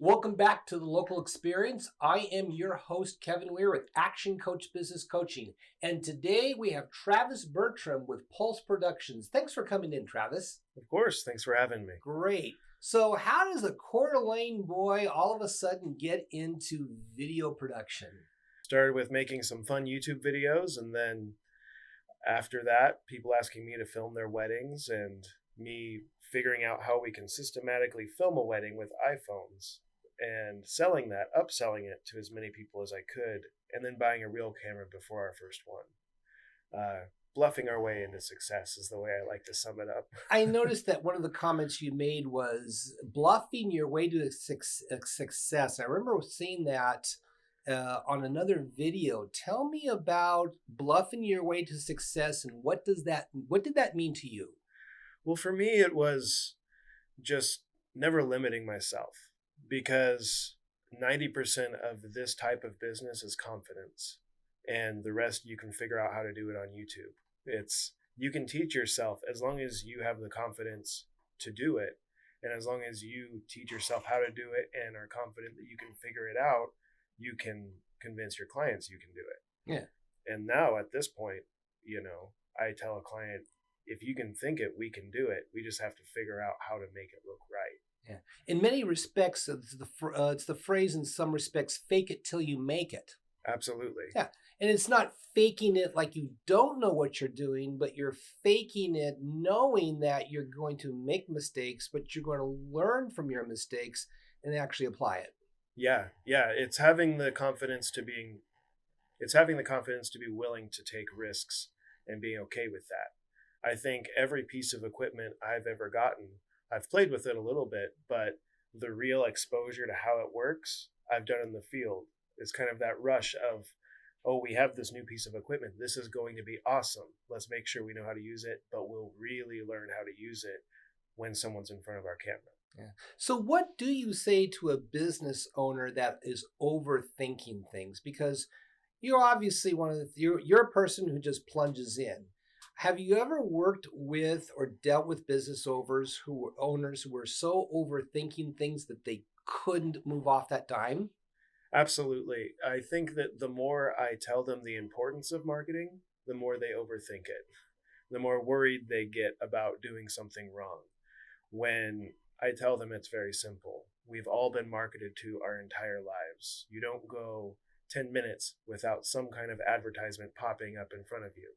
Welcome back to the local experience. I am your host, Kevin Weir with Action Coach Business Coaching. And today we have Travis Bertram with Pulse Productions. Thanks for coming in, Travis. Of course. Thanks for having me. Great. So, how does a Coeur d'Alene boy all of a sudden get into video production? Started with making some fun YouTube videos, and then after that, people asking me to film their weddings and me figuring out how we can systematically film a wedding with iPhones and selling that, upselling it to as many people as I could, and then buying a real camera before our first one. Bluffing our way into success is the way I like to sum it up. I noticed that one of the comments you made was bluffing your way to success. I remember seeing that on another video. Tell me about bluffing your way to success and what did that mean to you? Well, for me, it was just never limiting myself, because 90% of this type of business is confidence, and the rest you can figure out how to do it on YouTube. You can teach yourself as long as you have the confidence to do it, and as long as you teach yourself how to do it and are confident that you can figure it out, you can convince your clients you can do it. Yeah. And now at this point, I tell a client, if you can think it, we can do it. We just have to figure out how to make it look right. Yeah. In many respects, it's the phrase in some respects, fake it till you make it. Absolutely. Yeah. And it's not faking it like you don't know what you're doing, but you're faking it knowing that you're going to make mistakes, but you're going to learn from your mistakes and actually apply it. Yeah. It's having the confidence to be willing to take risks and being okay with that. I think every piece of equipment I've ever gotten, I've played with it a little bit, but the real exposure to how it works, I've done in the field. It's kind of that rush of, oh, we have this new piece of equipment. This is going to be awesome. Let's make sure we know how to use it, but we'll really learn how to use it when someone's in front of our camera. Yeah. So what do you say to a business owner that is overthinking things? Because you're obviously you're a person who just plunges in. Have you ever worked with or dealt with business owners who were so overthinking things that they couldn't move off that dime? Absolutely. I think that the more I tell them the importance of marketing, the more they overthink it, the more worried they get about doing something wrong. When I tell them it's very simple, we've all been marketed to our entire lives. You don't go 10 minutes without some kind of advertisement popping up in front of you.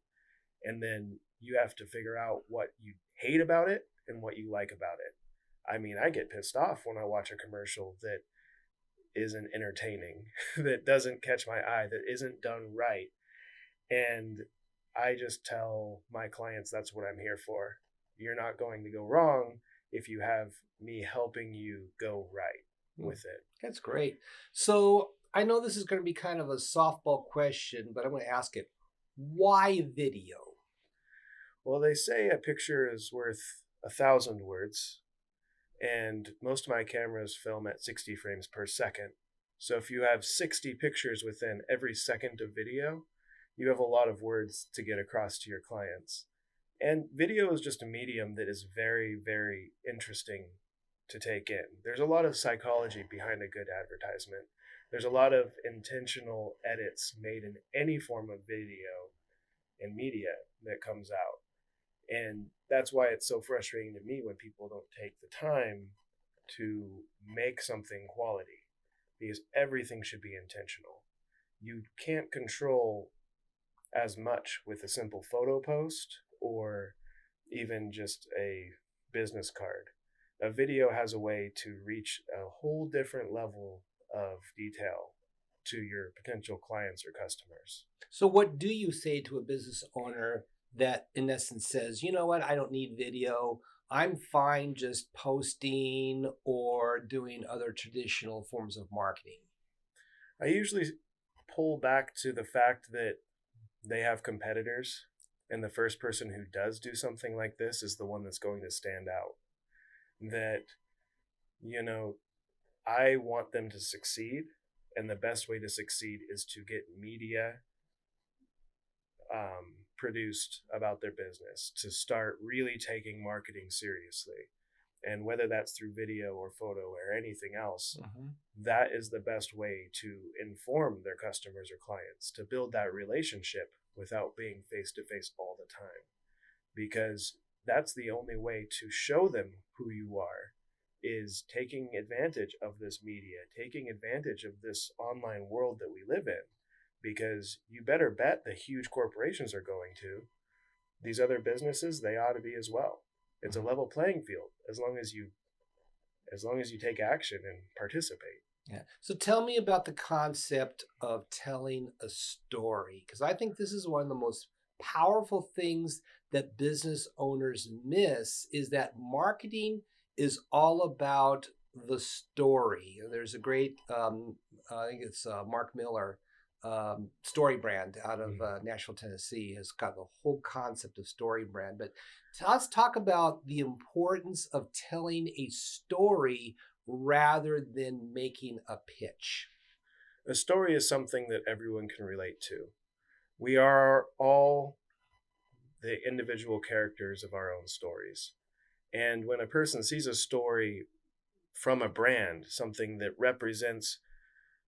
And then you have to figure out what you hate about it and what you like about it. I mean, I get pissed off when I watch a commercial that isn't entertaining, that doesn't catch my eye, that isn't done right. And I just tell my clients that's what I'm here for. You're not going to go wrong if you have me helping you go right with it. That's great. So I know this is going to be kind of a softball question, but I'm going to ask it. Why video? Well, they say a picture is worth 1,000 words, and most of my cameras film at 60 frames per second. So if you have 60 pictures within every second of video, you have a lot of words to get across to your clients. And video is just a medium that is very, very interesting to take in. There's a lot of psychology behind a good advertisement. There's a lot of intentional edits made in any form of video and media that comes out. And that's why it's so frustrating to me when people don't take the time to make something quality, because everything should be intentional. You can't control as much with a simple photo post or even just a business card. A video has a way to reach a whole different level of detail to your potential clients or customers. So what do you say to a business owner that in essence says, you know what, I don't need video. I'm fine just posting or doing other traditional forms of marketing? I usually pull back to the fact that they have competitors, and the first person who does do something like this is the one that's going to stand out. That, I want them to succeed, and the best way to succeed is to get media produced about their business, to start really taking marketing seriously. And whether that's through video or photo or anything else, Mm-hmm. that is the best way to inform their customers or clients, to build that relationship without being face to face all the time. Because that's the only way to show them who you are, is taking advantage of this media, taking advantage of this online world that we live in. Because you better bet the huge corporations are going to. These other businesses, they ought to be as well. It's a level playing field as long as you take action and participate. Yeah. So tell me about the concept of telling a story, because I think this is one of the most powerful things that business owners miss, is that marketing is all about the story. There's a great, I think it's Mark Miller, story brand out of Nashville, Tennessee, has got the whole concept of story brand. But let's talk about the importance of telling a story rather than making a pitch. A story is something that everyone can relate to. We are all the individual characters of our own stories. And when a person sees a story from a brand, something that represents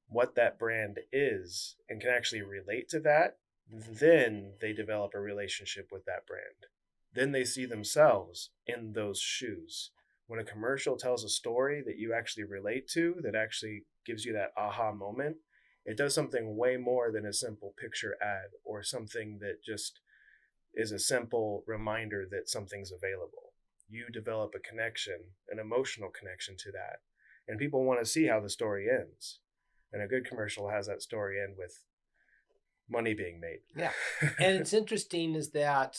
what that brand is and can actually relate to that, then they develop a relationship with that brand. Then they see themselves in those shoes. When a commercial tells a story that you actually relate to, that actually gives you that aha moment, it does something way more than a simple picture ad or something that just is a simple reminder that something's available. You develop a connection, an emotional connection to that, and people want to see how the story ends. And a good commercial has that story end with money being made. Yeah. And it's interesting is that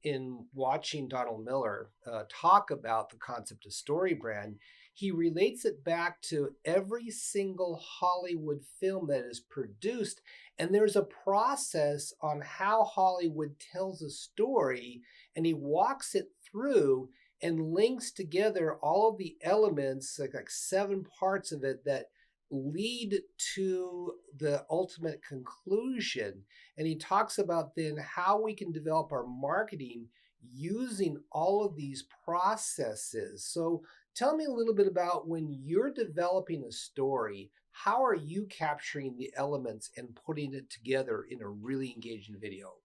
in watching Donald Miller talk about the concept of story brand, he relates it back to every single Hollywood film that is produced. And there's a process on how Hollywood tells a story, and he walks it through and links together all of the elements, like 7 parts of it that lead to the ultimate conclusion. And he talks about then how we can develop our marketing using all of these processes. So tell me a little bit about when you're developing a story, how are you capturing the elements and putting it together in a really engaging video?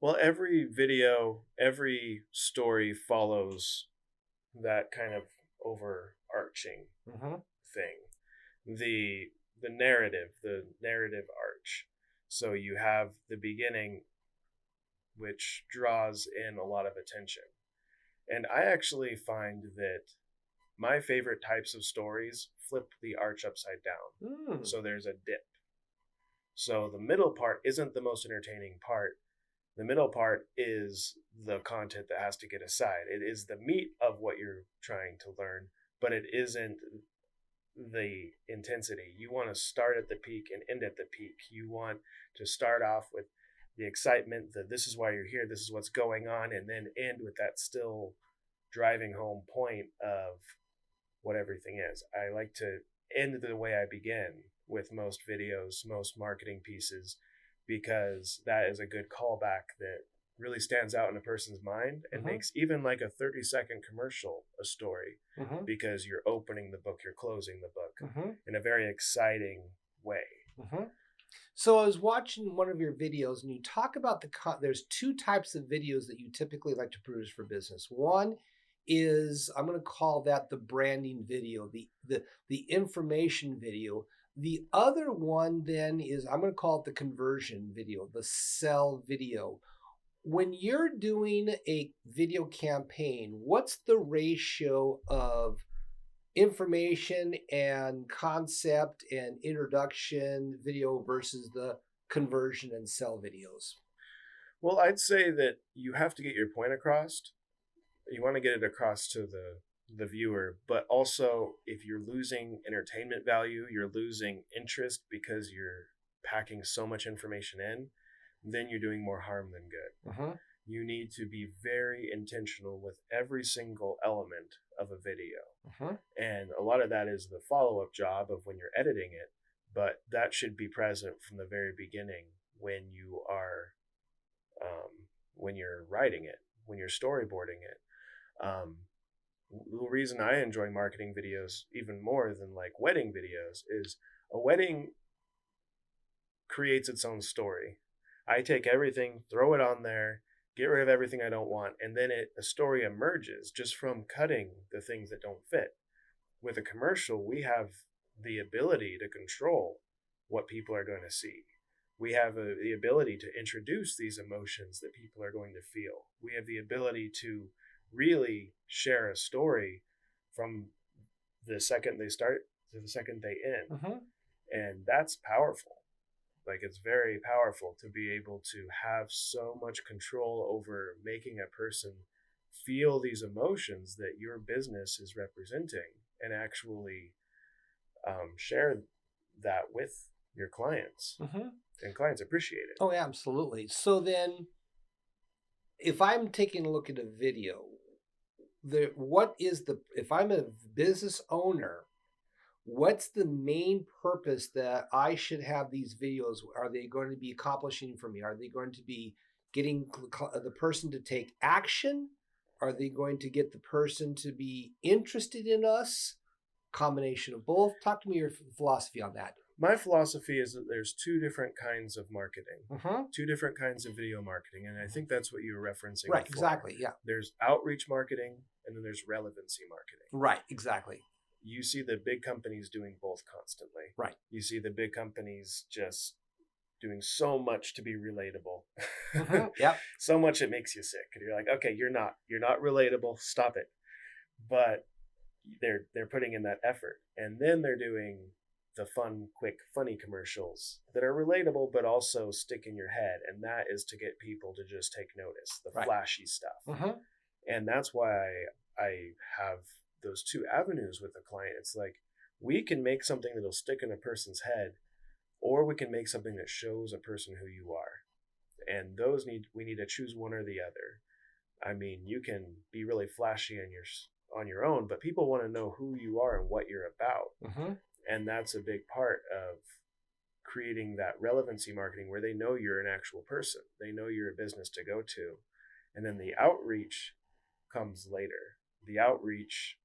Well, every video, every story follows that kind of overarching Mm-hmm. thing. The narrative arch. So you have the beginning, which draws in a lot of attention. And I actually find that my favorite types of stories flip the arch upside down. So there's a dip. So the middle part isn't the most entertaining part. The middle part is the content that has to get aside. It is the meat of what you're trying to learn, but it isn't the intensity. You want to start at the peak and end at the peak. You want to start off with the excitement that this is why you're here, this is what's going on, and then end with that still driving home point of what everything is. I like to end the way I begin with most videos, most marketing pieces, because that is a good callback that really stands out in a person's mind and makes even like a 30-second commercial a story, because you're opening the book, you're closing the book in a very exciting way. So I was watching one of your videos, and you talk about there's 2 types of videos that you typically like to produce for business. One is, I'm going to call that the branding video, the information video. The other one then is, I'm going to call it the conversion video, the sell video. When you're doing a video campaign, what's the ratio of information and concept and introduction video versus the conversion and sell videos? Well, I'd say that you have to get your point across. You want to get it across to the viewer, but also if you're losing entertainment value, you're losing interest because you're packing so much information in, then you're doing more harm than good. You need to be very intentional with every single element of a video. And a lot of that is the follow-up job of when you're editing it, but that should be present from the very beginning when you are when you're writing it, when you're storyboarding it. the reason I enjoy marketing videos even more than like wedding videos is a wedding creates its own story. I take everything, throw it on there, get rid of everything I don't want, and then a story emerges just from cutting the things that don't fit. With a commercial, we have the ability to control what people are going to see. We have the ability to introduce these emotions that people are going to feel. We have the ability to really share a story from the second they start to the second they end. Mm-hmm. And that's powerful. Like, it's very powerful to be able to have so much control over making a person feel these emotions that your business is representing and actually share that with your clients. Mm-hmm. And clients appreciate it. Oh, yeah, absolutely. So then, if I'm taking a look at a video, if I'm a business owner, what's the main purpose that I should have these videos? Are they going to be accomplishing for me? Are they going to be getting the person to take action? Are they going to get the person to be interested in us? Combination of both. Talk to me your philosophy on that. My philosophy is that there's two different kinds of marketing, Mm-hmm. two different kinds of video marketing. And I think that's what you were referencing. Right, before. exactly. Yeah. There's outreach marketing and then there's relevancy marketing. Right, exactly. You see the big companies doing both constantly. Right. You see the big companies just doing so much to be relatable. Mm-hmm. Yep. So much it makes you sick. And you're like, okay, you're not relatable. Stop it. But they're putting in that effort. And then they're doing the fun, quick, funny commercials that are relatable but also stick in your head. And that is to get people to just take notice, the Right. flashy stuff. Mm-hmm. And that's why I have those two avenues with a client. It's like, we can make something that'll stick in a person's head, or we can make something that shows a person who you are. And we need to choose one or the other. I mean, you can be really flashy on your own, but people want to know who you are and what you're about. Mm-hmm. And that's a big part of creating that relevancy marketing, where they know you're an actual person. They know you're a business to go to. And then the outreach comes later. The outreach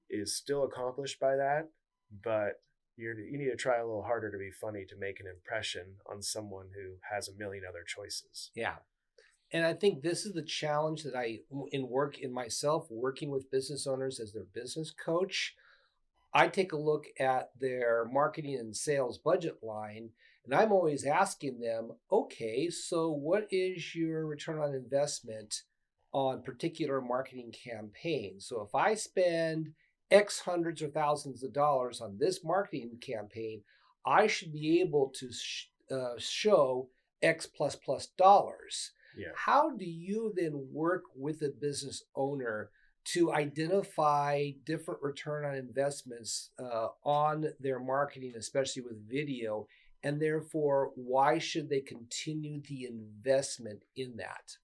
is still accomplished by that, but you need to try a little harder to be funny to make an impression on someone who has a million other choices. Yeah. And I think this is the challenge that working with business owners as their business coach. I take a look at their marketing and sales budget line, and I'm always asking them, okay, so what is your return on investment on particular marketing campaigns? So if I spend X hundreds or thousands of dollars on this marketing campaign, I should be able to show X plus plus dollars. Yeah. How do you then work with a business owner to identify different return on investments on their marketing, especially with video, and therefore why should they continue the investment in that?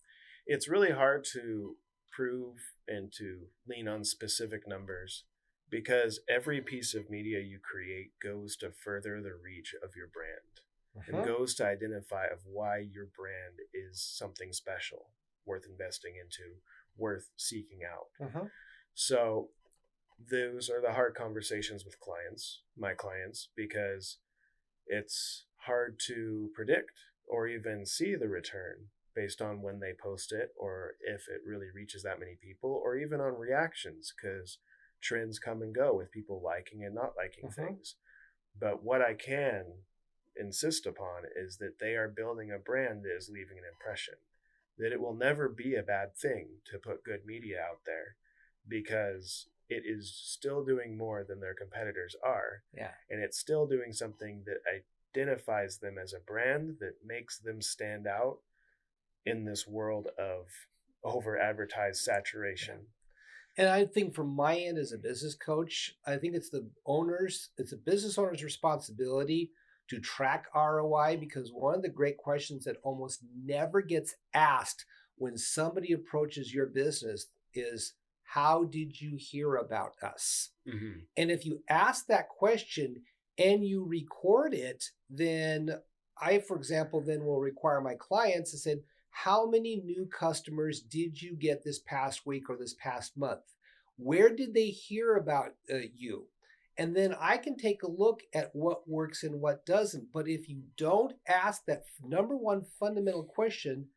It's really hard to prove and to lean on specific numbers, because every piece of media you create goes to further the reach of your brand. Mm-hmm. And goes to identify of why your brand is something special, worth investing into, worth seeking out. Mm-hmm. So those are the hard conversations with my clients, because it's hard to predict or even see the return based on when they post it, or if it really reaches that many people, or even on reactions, because trends come and go with people liking and not liking Mm-hmm. things. But what I can insist upon is that they are building a brand that is leaving an impression, that it will never be a bad thing to put good media out there, because it is still doing more than their competitors are. Yeah. And it's still doing something that identifies them as a brand, that makes them stand out in this world of over advertised saturation. And I think from my end as a business coach, I think it's a business owner's responsibility to track ROI, because one of the great questions that almost never gets asked when somebody approaches your business is, how did you hear about us? Mm-hmm. And if you ask that question and you record it, then I, for example, then will require my clients to say, how many new customers did you get this past week or this past month? Where did they hear about you? And then I can take a look at what works and what doesn't. But if you don't ask that number one fundamental question,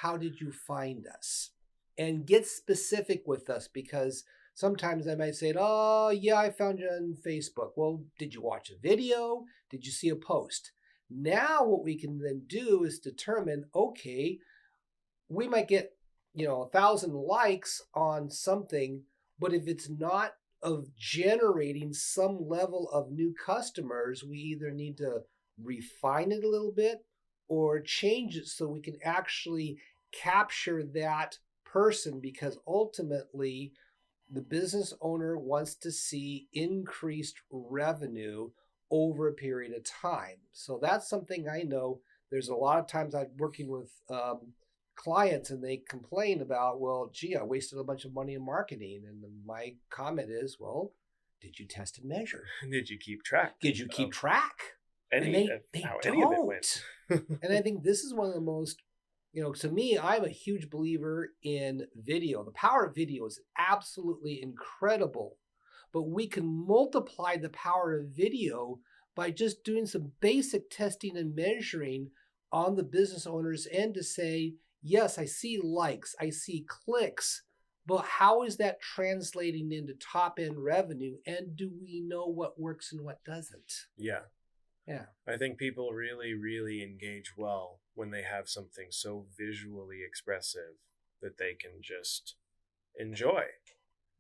how did you find us? And get specific with us, because sometimes I might say, oh, yeah, I found you on Facebook. Well, did you watch a video? Did you see a post? Now, what we can then do is determine, okay, we might get 1,000 likes on something, but if it's not of generating some level of new customers, we either need to refine it a little bit or change it so we can actually capture that person, because ultimately the business owner wants to see increased revenue over a period of time. So that's something I know. There's a lot of times I'm working with clients and they complain about, well, gee, I wasted a bunch of money in marketing. And my comment is, well, did you test and measure? Did you keep track? Did you keep track? And they how don't. any of it went. And I think this is one of the most, to me, I'm a huge believer in video. The power of video is absolutely incredible, but we can multiply the power of video by just doing some basic testing and measuring on the business owner's end to say, yes, I see likes, I see clicks, but how is that translating into top end revenue? And do we know what works and what doesn't? Yeah. Yeah. I think people really, really engage well when they have something so visually expressive that they can just enjoy.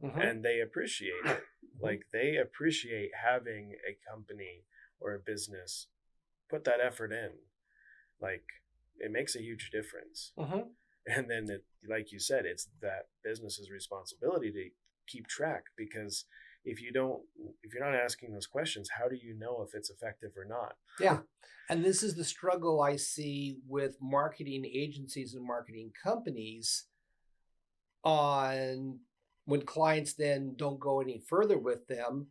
Mm-hmm. And they appreciate it. Like, they appreciate having a company or a business put that effort in. Like, it makes a huge difference. Mm-hmm. And then, like you said, it's that business's responsibility to keep track, because if you're not asking those questions, how do you know if it's effective or not? Yeah. And this is the struggle I see with marketing agencies and marketing companies on when clients then don't go any further with them.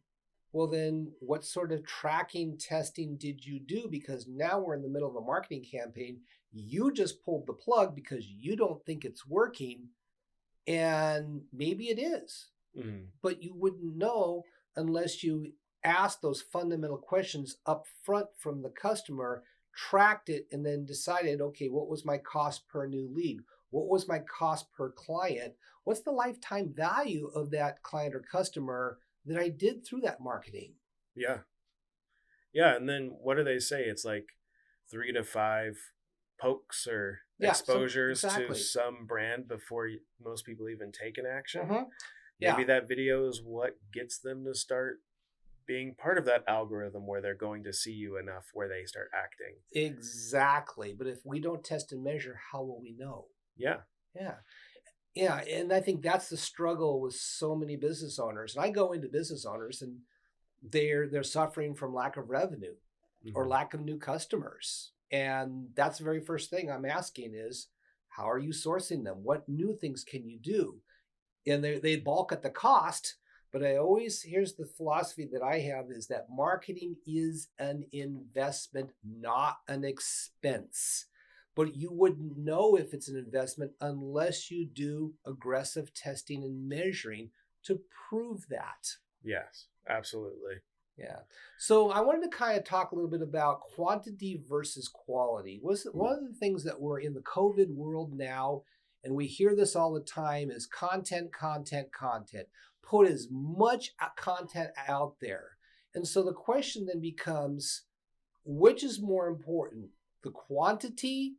Well, then what sort of tracking testing did you do? Because now we're in the middle of a marketing campaign. You just pulled the plug because you don't think it's working. And maybe it is. Mm-hmm. But you wouldn't know unless you asked those fundamental questions up front from the customer, tracked it, and then decided, okay, what was my cost per new lead? What was my cost per client? What's the lifetime value of that client or customer that I did through that marketing? Yeah. Yeah. And then what do they say? It's like 3 to 5 pokes or exposures to some brand before most people even take an action. Mm-hmm. Maybe that video is what gets them to start being part of that algorithm where they're going to see you enough where they start acting. Exactly. But if we don't test and measure, how will we know? Yeah. Yeah. Yeah. And I think that's the struggle with so many business owners. And I go into business owners and they're suffering from lack of revenue, mm-hmm. or lack of new customers. And that's the very first thing I'm asking is, how are you sourcing them? What new things can you do? And they balk at the cost, but here's the philosophy that I have, is that marketing is an investment, not an expense. But you wouldn't know if it's an investment unless you do aggressive testing and measuring to prove that. Yes, absolutely. Yeah. So I wanted to kind of talk a little bit about quantity versus quality. One of the things that we're in the COVID world now, and we hear this all the time, is content. Put as much content out there. And so the question then becomes, which is more important, the quantity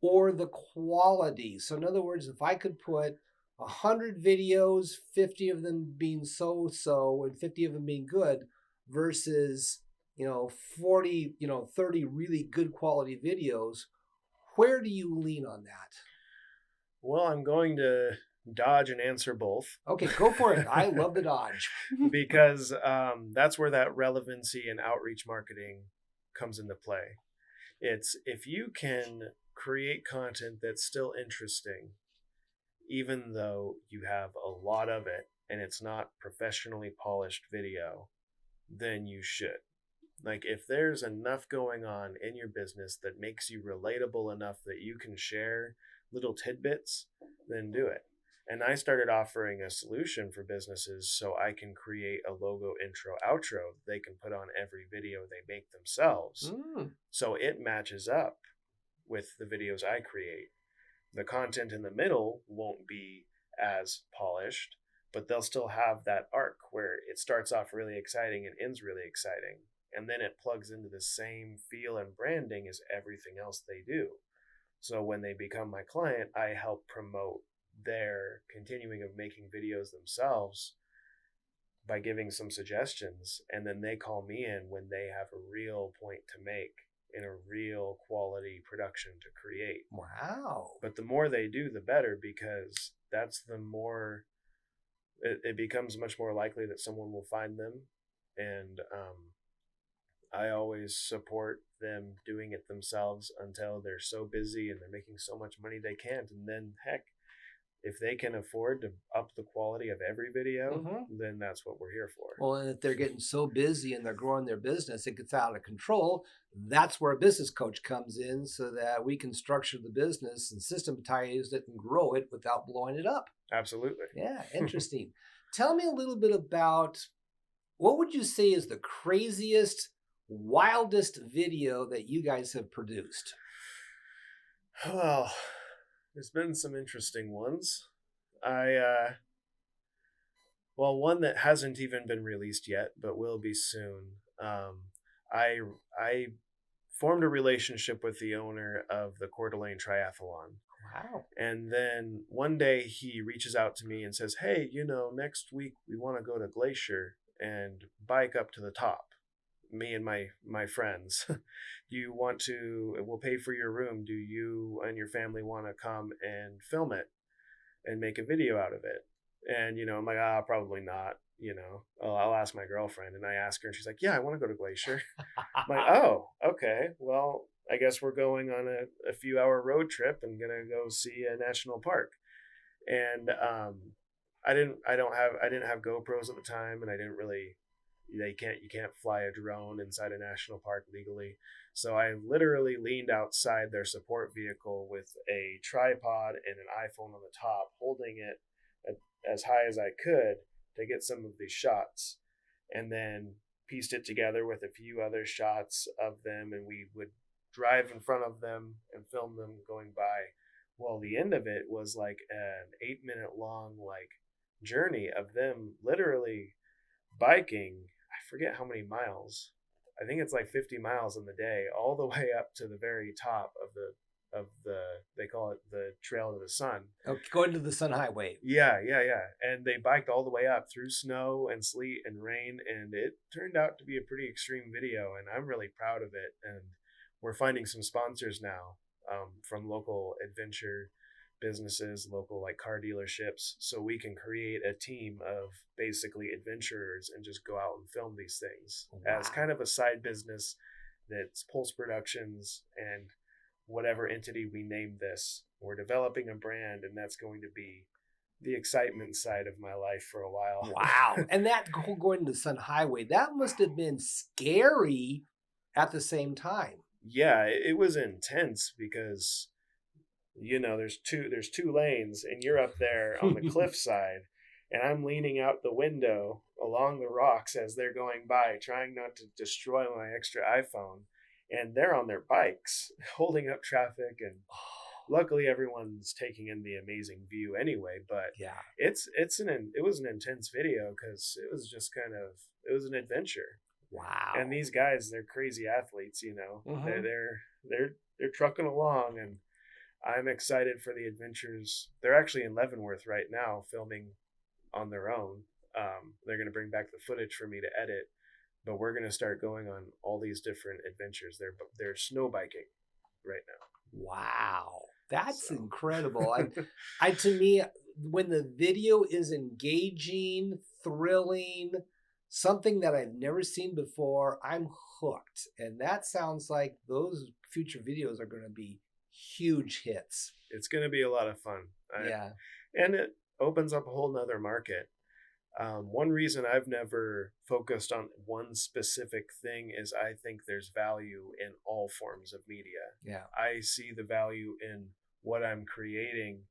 or the quality? So in other words, if I could put 100 videos, 50 of them being so-so and 50 of them being good, versus 40, 30 really good quality videos, where do you lean on that? Well, I'm going to dodge and answer both. Okay, go for it. I love the dodge. Because that's where that relevancy and outreach marketing comes into play. It's if you can create content that's still interesting, even though you have a lot of it and it's not professionally polished video, then you should. Like, if there's enough going on in your business that makes you relatable enough that you can share little tidbits, then do it. And I started offering a solution for businesses so I can create a logo intro outro they can put on every video they make themselves. Mm. So it matches up with the videos I create. The content in the middle won't be as polished, but they'll still have that arc where it starts off really exciting and ends really exciting. And then it plugs into the same feel and branding as everything else they do. So when they become my client, I help promote their continuing of making videos themselves by giving some suggestions. And then they call me in when they have a real point to make in a real quality production to create. Wow. But the more they do, the better, because that's the more it becomes much more likely that someone will find them. And I always support them doing it themselves until they're so busy and they're making so much money they can't. And then, heck, if they can afford to up the quality of every video, then that's what we're here for. Well, and if they're getting so busy and they're growing their business, it gets out of control. That's where a business coach comes in, so that we can structure the business and systematize it and grow it without blowing it up. Absolutely. Yeah, interesting. Tell me a little bit about, what would you say is the craziest, wildest video that you guys have produced? Well, there's been some interesting ones. One that hasn't even been released yet, but will be soon. I formed a relationship with the owner of the Coeur d'Alene Triathlon. Wow. And then one day he reaches out to me and says, "Hey, next week we want to go to Glacier and bike up to the top. Me and my friends. Do you want to, we'll pay for your room. Do you and your family want to come and film it and make a video out of it?" And, I'm like, probably not, I'll ask my girlfriend. And I ask her and she's like, "Yeah, I want to go to Glacier." I'm like, "Oh, okay. Well, I guess we're going on a few hour road trip and going to go see a national park." And, I didn't have GoPros at the time, and I didn't really, you can't fly a drone inside a national park legally. So I literally leaned outside their support vehicle with a tripod and an iPhone on the top, holding it as high as I could to get some of these shots, and then pieced it together with a few other shots of them, and we would drive in front of them and film them going by. Well, the end of it was like an 8-minute long journey of them literally biking. I forget how many miles. I think it's like 50 miles in the day, all the way up to the very top of the they call it the Trail to the Sun. Oh, going to the Sun Highway. Yeah. And they biked all the way up through snow and sleet and rain, and it turned out to be a pretty extreme video, and I'm really proud of it. And we're finding some sponsors now, from local adventure businesses, local car dealerships, so we can create a team of basically adventurers and just go out and film these things. Wow. As kind of a side business that's Pulse Productions and whatever entity we name this. We're developing a brand, and that's going to be the excitement side of my life for a while. Wow. And that going to the Sun Highway, that must have been scary at the same time. Yeah, it was intense because there's two lanes, and you're up there on the cliff side, and I'm leaning out the window along the rocks as they're going by, trying not to destroy my extra iPhone. And they're on their bikes holding up traffic, and luckily everyone's taking in the amazing view anyway. But yeah, it was an intense video because it was just it was an adventure. Wow. And these guys, they're crazy athletes, they're trucking along, and I'm excited for the adventures. They're actually in Leavenworth right now filming on their own. They're going to bring back the footage for me to edit. But we're going to start going on all these different adventures. They're snow biking right now. Wow. That's incredible. To me, when the video is engaging, thrilling, something that I've never seen before, I'm hooked. And that sounds like those future videos are going to be huge hits. It's going to be a lot of fun. Yeah. And it opens up a whole nother market. One reason I've never focused on one specific thing is I think there's value in all forms of media. Yeah. I see the value in what I'm creating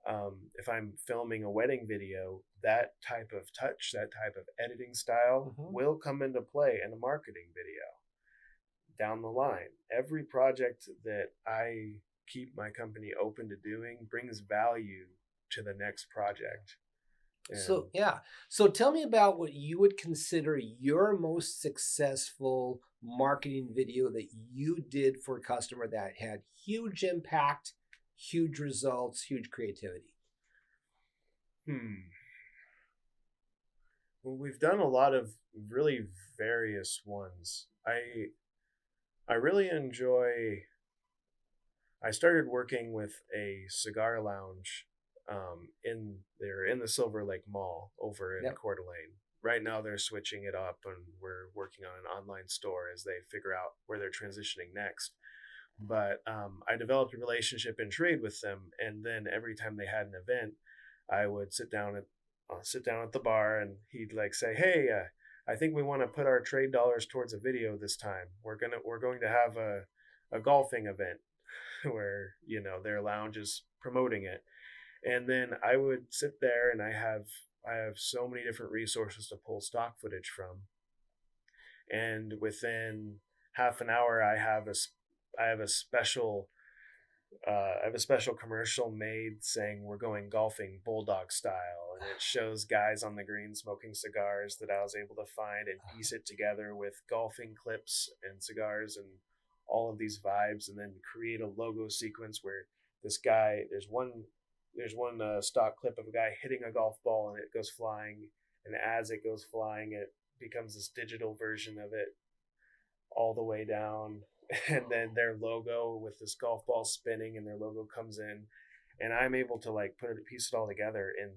If I'm filming a wedding video, that type of touch, that type of editing style Hmm. will come into play in a marketing video down the line. Every project that I keep my company open to doing brings value to the next project. And So, yeah. So tell me about what you would consider your most successful marketing video that you did for a customer that had huge impact, huge results, huge creativity. hmm, well, we've done a lot of really various ones. I really enjoy. I started working with a cigar lounge in the Silver Lake Mall over in Yep. Coeur d'Alene. Right now they're switching it up and we're working on an online store as they figure out where they're transitioning next. But I developed a relationship and trade with them, and then every time they had an event, I would sit down at the bar, and he'd like say, "Hey, I think we want to put our trade dollars towards a video this time. We're going to have a golfing event where their lounge is promoting it." And then I would sit there, and I have so many different resources to pull stock footage from, and within half an hour I have a special I have a special commercial made saying we're going golfing bulldog style, and it shows guys on the green smoking cigars that I was able to find and piece it together with golfing clips and cigars and all of these vibes, and then create a logo sequence where this guy there's one stock clip of a guy hitting a golf ball and it goes flying, and as it goes flying, it becomes this digital version of it all the way down, and then their logo with this golf ball spinning and their logo comes in, and I'm able to like piece it all together in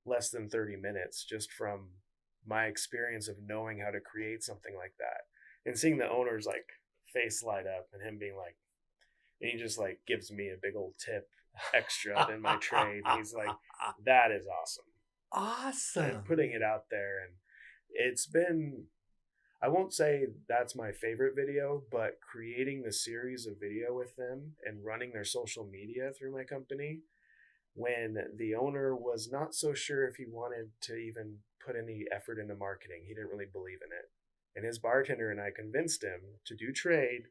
less than 30 minutes just from my experience of knowing how to create something like that, and seeing the owner's like face light up and him being like, and he just like gives me a big old tip extra in my trade. He's like, that is awesome. And Awesome. putting it out there, and it's been, I won't say that's my favorite video, but creating the series of video with them and running their social media through my company when the owner was not so sure if he wanted to even put any effort into marketing. He didn't really believe in it. And his bartender and I convinced him to do trade,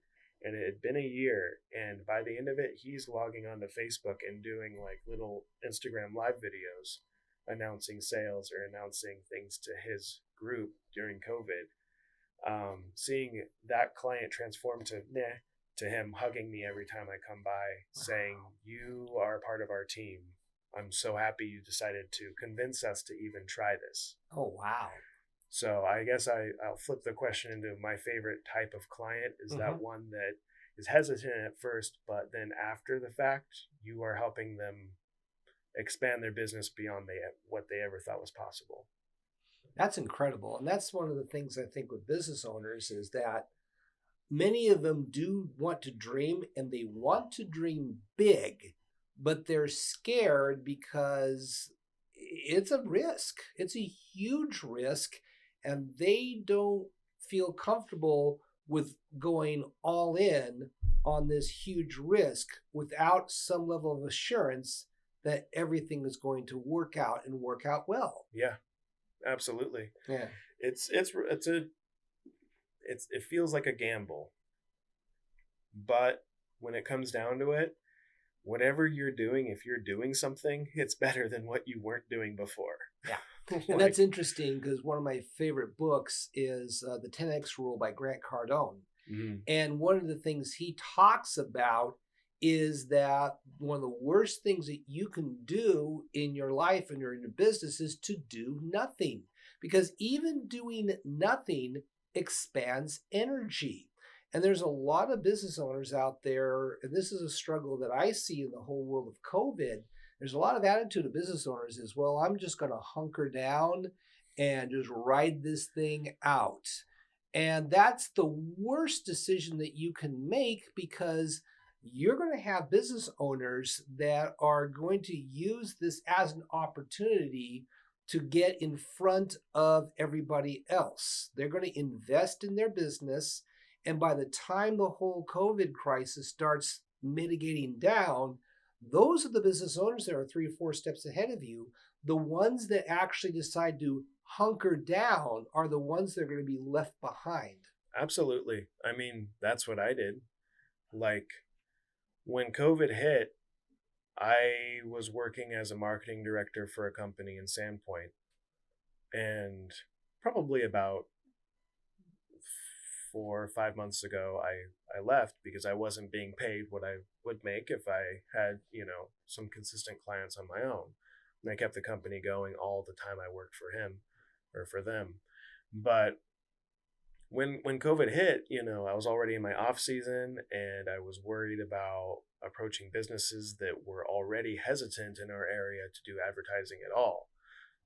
and it had been a year, and by the end of it he's logging onto Facebook and doing like little Instagram live videos announcing sales or announcing things to his group during COVID. Seeing that client transform to nah, to him hugging me every time I come by, saying, "You are part of our team. I'm so happy you decided to convince us to even try this." Oh, wow. So I guess I'll flip the question into my favorite type of client is Hmm. that one that is hesitant at first, but then after the fact, you are helping them expand their business beyond what they ever thought was possible. That's incredible. And that's one of the things I think with business owners is that many of them do want to dream and they want to dream big, but they're scared because it's a risk. It's a huge risk, and they don't feel comfortable with going all in on this huge risk without some level of assurance that everything is going to work out and work out well. Yeah, absolutely. Yeah. It feels like a gamble, but when it comes down to it, whatever you're doing, if you're doing something, it's better than what you weren't doing before. Yeah. And Like, that's interesting because one of my favorite books is The 10X Rule by Grant Cardone. mm, And one of the things he talks about is that one of the worst things that you can do in your life and in your business is to do nothing. Because even doing nothing expands energy. And there's a lot of business owners out there, and this is a struggle that I see in the whole world of COVID. There's a lot of attitude of business owners is, well, I'm just going to hunker down and just ride this thing out. And that's the worst decision that you can make because you're going to have business owners that are going to use this as an opportunity to get in front of everybody else. They're going to invest in their business. And by the time the whole COVID crisis starts mitigating down, those are the business owners that are 3 or 4 steps ahead of you. The ones that actually decide to hunker down are the ones that are going to be left behind. Absolutely. I mean, that's what I did. Like when COVID hit, I was working as a marketing director for a company in Sandpoint, and probably about 4 or 5 months ago, I left because I wasn't being paid what I would make if I had, some consistent clients on my own. And I kept the company going all the time I worked for him or for them. But when COVID hit, I was already in my off season, and I was worried about approaching businesses that were already hesitant in our area to do advertising at all.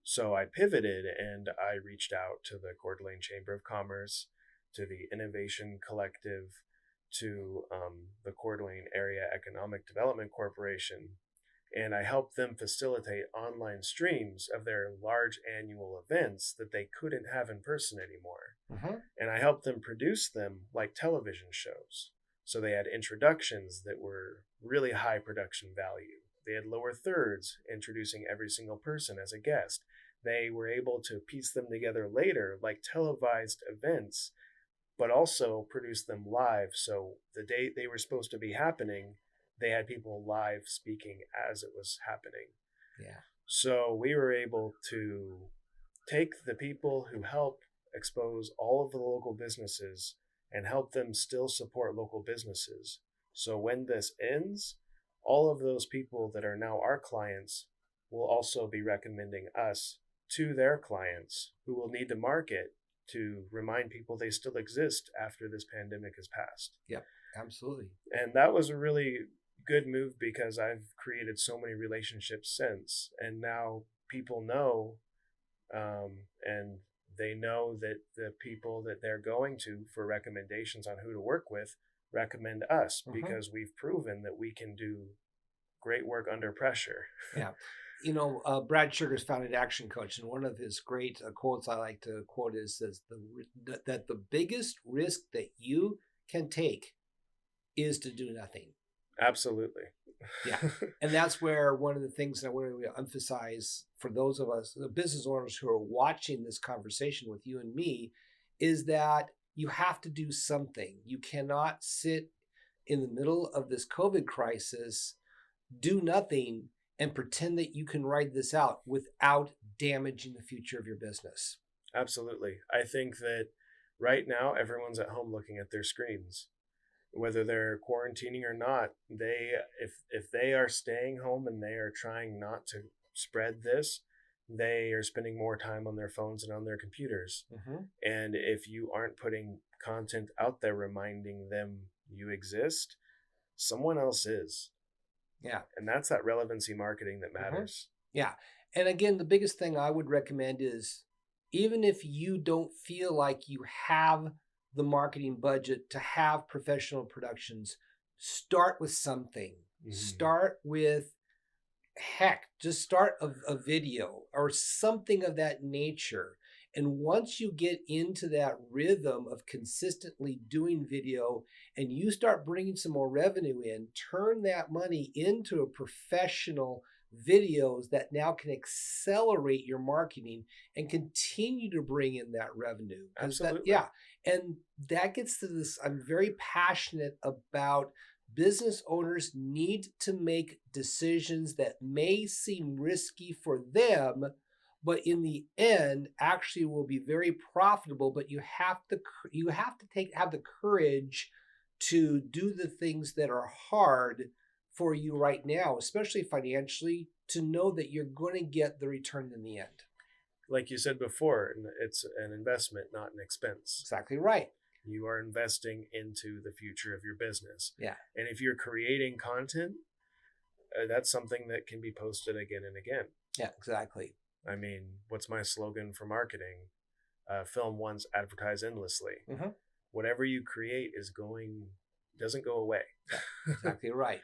So I pivoted and I reached out to the Coeur d'Alene Chamber of Commerce, to the Innovation Collective, to the Coeur d'Alene Area Economic Development Corporation, and I helped them facilitate online streams of their large annual events that they couldn't have in person anymore. Mm-hmm. And I helped them produce them like television shows. So they had introductions that were really high production value. They had lower thirds, introducing every single person as a guest. They were able to piece them together later like televised events, but also produce them live. So the date they were supposed to be happening, they had people live speaking as it was happening. Yeah. So we were able to take the people who help expose all of the local businesses and help them still support local businesses. So when this ends, all of those people that are now our clients will also be recommending us to their clients, who will need to market to remind people they still exist after this pandemic has passed. Yep, absolutely. And that was a really good move because I've created so many relationships since, and now people know, and they know that the people that they're going to for recommendations on who to work with recommend us, because we've proven that we can do great work under pressure. Yeah. Brad Sugar's founded Action Coach, and one of his great quotes I like to quote is that the biggest risk that you can take is to do nothing. Absolutely. Yeah. And that's where one of the things that I want to emphasize for those of us, the business owners who are watching this conversation with you and me, is that you have to do something. You cannot sit in the middle of this COVID crisis, do nothing, and pretend that you can ride this out without damaging the future of your business. Absolutely. I think that right now everyone's at home looking at their screens. Whether they're quarantining or not, if they are staying home and they are trying not to spread this, they are spending more time on their phones and on their computers. And if you aren't putting content out there reminding them you exist, someone else is. Yeah. And that's that relevancy marketing that matters. Yeah. And again, the biggest thing I would recommend is, even if you don't feel like you have the marketing budget to have professional productions, start with something. Start with, just start a video or something of that nature. And once you get into that rhythm of consistently doing video and you start bringing some more revenue in, turn that money into a professional videos that now can accelerate your marketing and continue to bring in that revenue. Absolutely. And that gets to this. I'm very passionate about business owners need to make decisions that may seem risky for them, but in the end actually will be very profitable. But you have to have the courage to do the things that are hard for you right now, especially financially, to know that you're going to get the return in the end. Like you said before, it's an investment, not an expense. Exactly right. You are investing into the future of your business. Yeah. And if you're creating content, that's something that can be posted again and again. Yeah, exactly. I mean, what's my slogan for marketing? Film once, advertise endlessly. Whatever you create doesn't go away. Exactly right.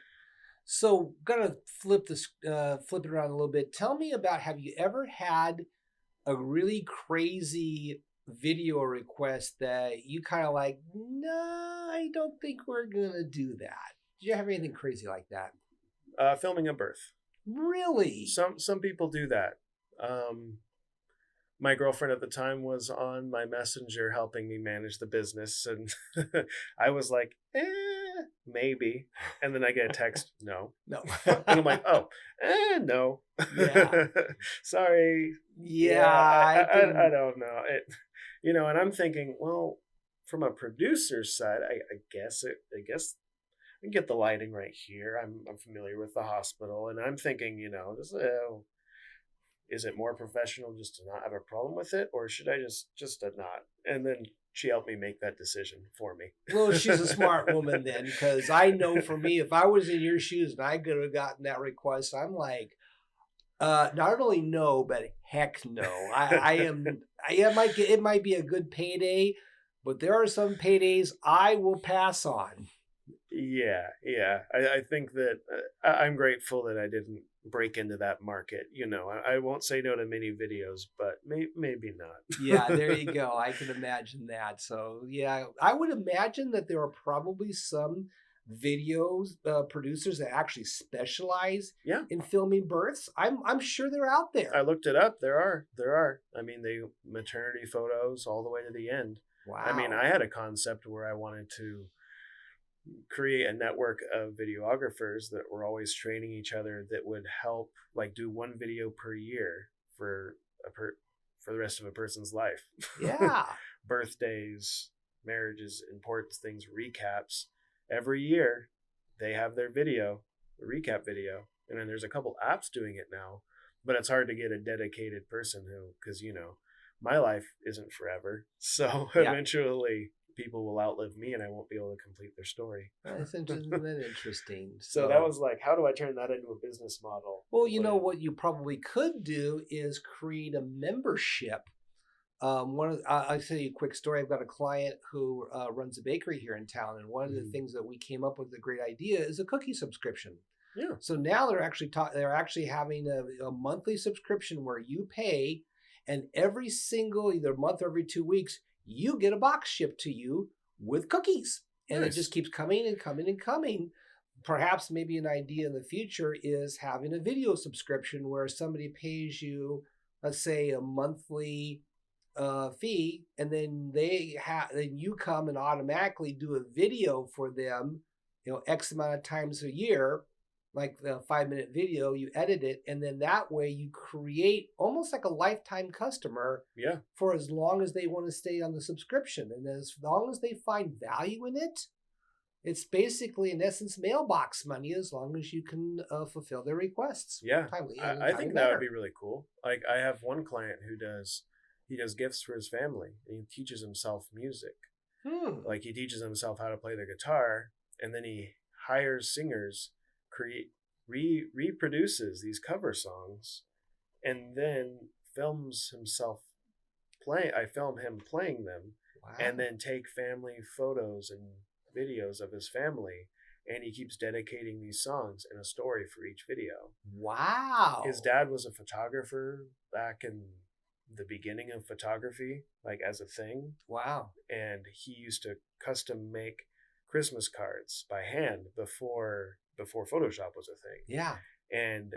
So, gonna flip it around a little bit. Tell me about, have you ever had a really crazy video request that you kind of like, no, I don't think we're gonna do that? Did you have anything crazy like that? Filming a birth. Really? Some people do that. My girlfriend at the time was on my messenger helping me manage the business, and I was like, maybe. And then I get a text, no. No. And I'm like, oh, no. Yeah. Sorry. Yeah, Yeah, I I can. don't know. And I'm thinking, well, from a producer's side, I guess I get the lighting right here. I'm familiar with the hospital, and I'm thinking, is it more professional just to not have a problem with it, or should I just not? And then she helped me make that decision for me. Well, she's a smart woman then, because I know for me, if I was in your shoes and I could have gotten that request, I'm like, not only no, but heck no. It might be a good payday, but there are some paydays I will pass on. Yeah. I think that I'm grateful that I didn't break into that market. I won't say no to many videos, but maybe Yeah, not. there you go. I can imagine that. So, yeah, I would imagine that there are probably some videos producers that actually specialize Yeah, in filming births. I'm sure they're out I there. looked it up. There are. I mean, they maternity photos all the way to the end. I mean, Wow. I had a concept where I wanted to create a network of videographers that were always training each other that would help like do one video per year for the rest of a person's life. Yeah. Birthdays, marriages, important things, recaps. Every year they have their video, a recap video. And then there's a couple apps doing it now, but it's hard to get a dedicated person because my life isn't forever. So Yeah. eventually people will outlive me and I won't be able to complete their story. That's interesting. So that So, was like, how do I turn that into a business model? well, When what you probably could do is create a membership. I'll tell you a quick story. I've got a client who runs a bakery here in town, and one of the Mhm. things that we came up with a great idea is a cookie subscription. Yeah, So now they're actually having a monthly subscription where you pay, and every single either month or every 2 weeks you get a box shipped to you with cookies, and it just nice. keeps coming and coming and coming. Perhaps maybe an idea in the future is having a video subscription where somebody pays you, let's say, a monthly fee, and then you come and automatically do a video for them, X amount of times a year, like the 5-minute video, you edit it, and then that way you create almost like a lifetime customer Yeah, for as long as they want to stay on the subscription. And as long as they find value in it, it's basically, in essence, mailbox money as long as you can fulfill their requests yeah. timely I and think timely that would be manner. really cool. Like I have one client he does gifts for his family and he teaches himself music. Hmm. Like he teaches himself how to play the guitar and then he hires singers, create reproduces these cover songs, and then films himself play. I film him playing them, and Wow. then take family photos and videos of his family, and he keeps dedicating these songs and a story for each video. His Wow. dad was a photographer back in the beginning of photography, like as a thing, Wow. and he used to custom make Christmas cards by hand before Photoshop was a thing. Yeah. And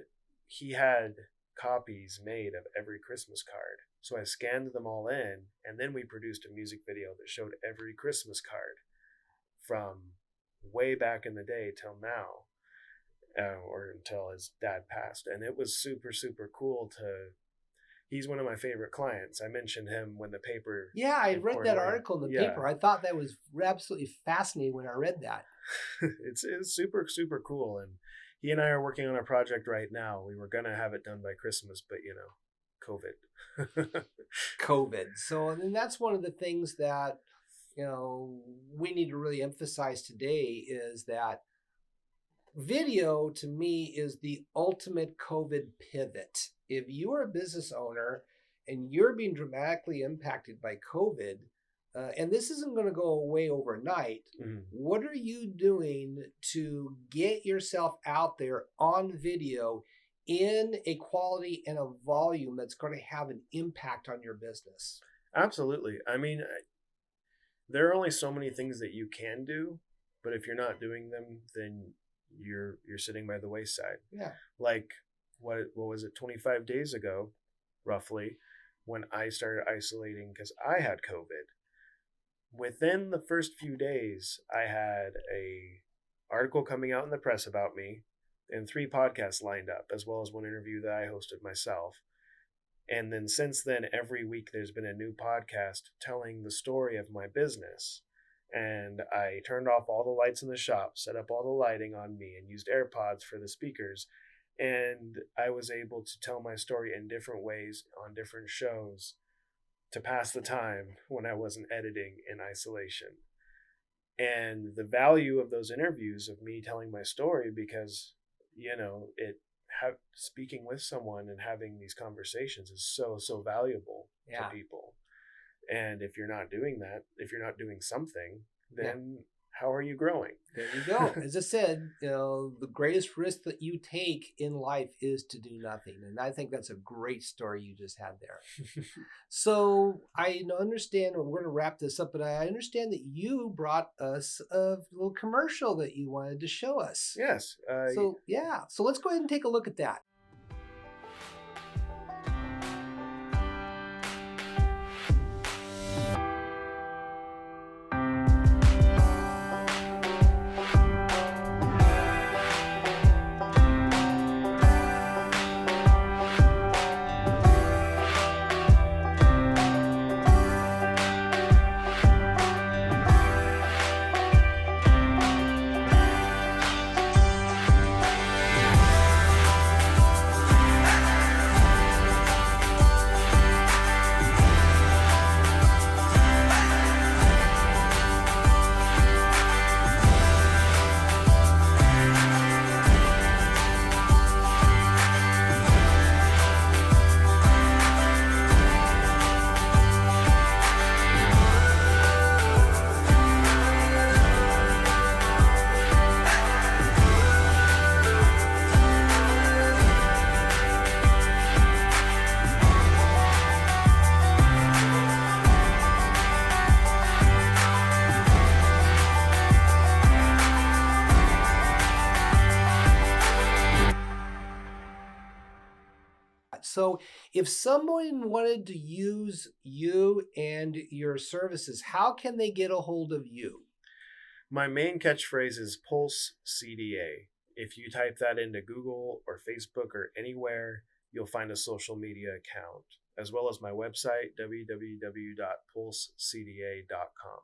he had copies made of every Christmas card. So I scanned them all in, and then we produced a music video that showed every Christmas card from way back in the day till now, or until his dad passed. And it was super, super cool to. He's one of my favorite clients. I mentioned him when the paper Yeah, I in read that Portnoy. article in the Yeah, paper. I thought that was absolutely fascinating when I read that. it's super, super cool. And he and I are working on a project right now. We were going to have it done by Christmas, but COVID. COVID. So, and that's one of the things that, we need to really emphasize today is that video to me is the ultimate COVID pivot. If you are a business owner and you're being dramatically impacted by COVID, and this isn't going to go away overnight, Mhm. what are you doing to get yourself out there on video in a quality and a volume that's going to have an impact on your business? Absolutely. I mean, there are only so many things that you can do, but if you're not doing them, then you're sitting by the wayside. Yeah. Like what was it, 25 days ago, roughly, when I started isolating because I had COVID. Within the first few days, I had a article coming out in the press about me and 3 podcasts lined up, as well as one interview that I hosted myself. And then since then, every week there's been a new podcast telling the story of my business. And I turned off all the lights in the shop, set up all the lighting on me, and used AirPods for the speakers. And I was able to tell my story in different ways on different shows to pass the time when I wasn't editing in isolation. And the value of those interviews of me telling my story, because, speaking with someone and having these conversations is so valuable to people. And if you're not doing that, if you're not doing something, then how are you growing? There you go. As I said, the greatest risk that you take in life is to do nothing. And I think that's a great story you just had there. So I understand, we're going to wrap this up, but I understand that you brought us a little commercial that you wanted to show us. Yes. So let's go ahead and take a look at that. So if someone wanted to use you and your services, how can they get a hold of you? My main catchphrase is Pulse CDA. If you type that into Google or Facebook or anywhere, you'll find a social media account, as well as my website, www.pulsecda.com.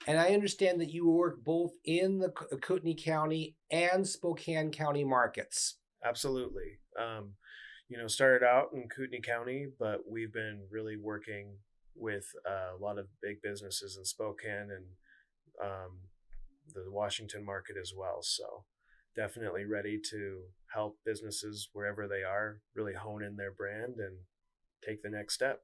And I understand that you work both in the Kootenai County and Spokane County markets. Absolutely. Started out in Kootenai County, but we've been really working with a lot of big businesses in Spokane and the Washington market as well. So definitely ready to help businesses wherever they are really hone in their brand and take the next step.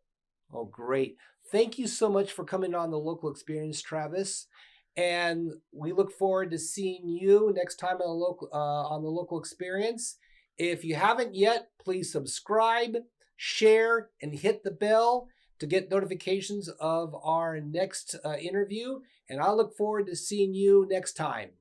Oh, great. Thank you so much for coming on the Local Experience, Travis. And we look forward to seeing you next time on the Local Experience. If you haven't yet, please subscribe, share, and hit the bell to get notifications of our next interview. And I look forward to seeing you next time.